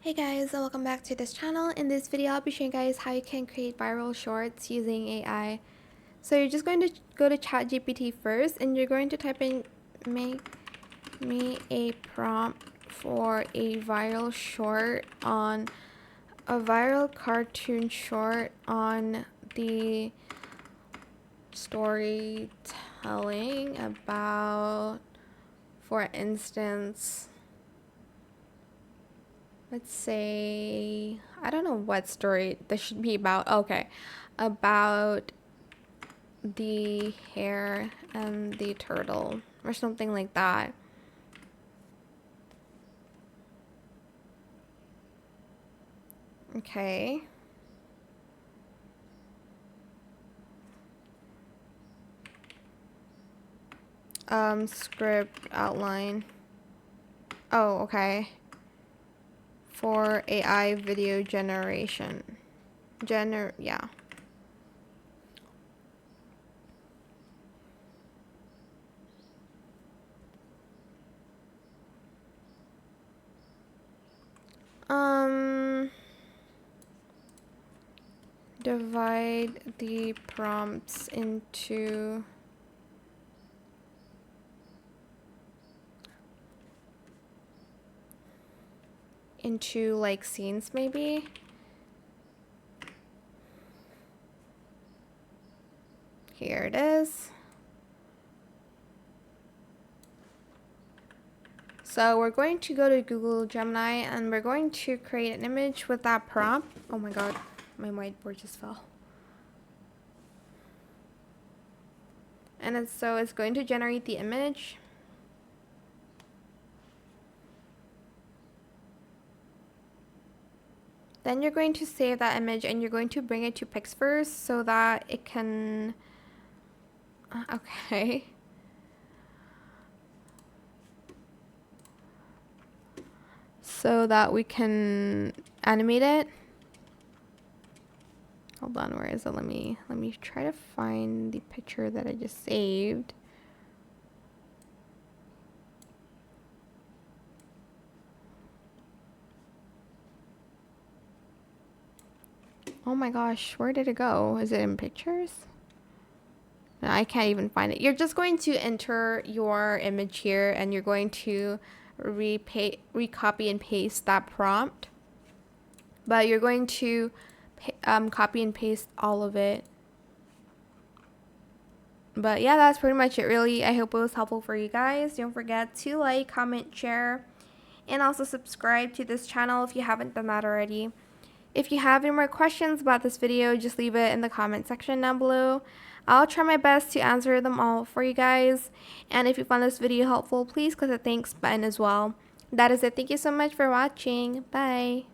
Hey guys, and welcome back to this channel. In this video, I'll be showing you guys how you can create viral shorts using AI. So you're just going to go to ChatGPT first, and you're going to type in make me a prompt for a viral short on a viral cartoon short on the storytelling about, for instance, let's say, I don't know what story this should be about. Okay, about the hare and the turtle or something like that. Okay. Script outline. Oh, okay. For AI video generation. Yeah. Divide the prompts into like scenes maybe. Here it is. So we're going to go to Google Gemini and we're going to create an image with that prompt. Oh my god, my whiteboard just fell. And it's going to generate the image. Then you're going to save that image and you're going to bring it to PixVerse so that it can... okay. So that we can animate it. Hold on, where is it? Let me try to find the picture that I just saved. Oh my gosh, where did it go? Is it in pictures? No, I can't even find it. You're just going to enter your image here and you're going to recopy and paste that prompt. But you're going to copy and paste all of it. But yeah, that's pretty much it really. I hope it was helpful for you guys. Don't forget to like, comment, share, and also subscribe to this channel if you haven't done that already. If you have any more questions about this video, just leave it in the comment section down below. I'll try my best to answer them all for you guys. And if you found this video helpful, please click the thanks button as well. That is it. Thank you so much for watching. Bye.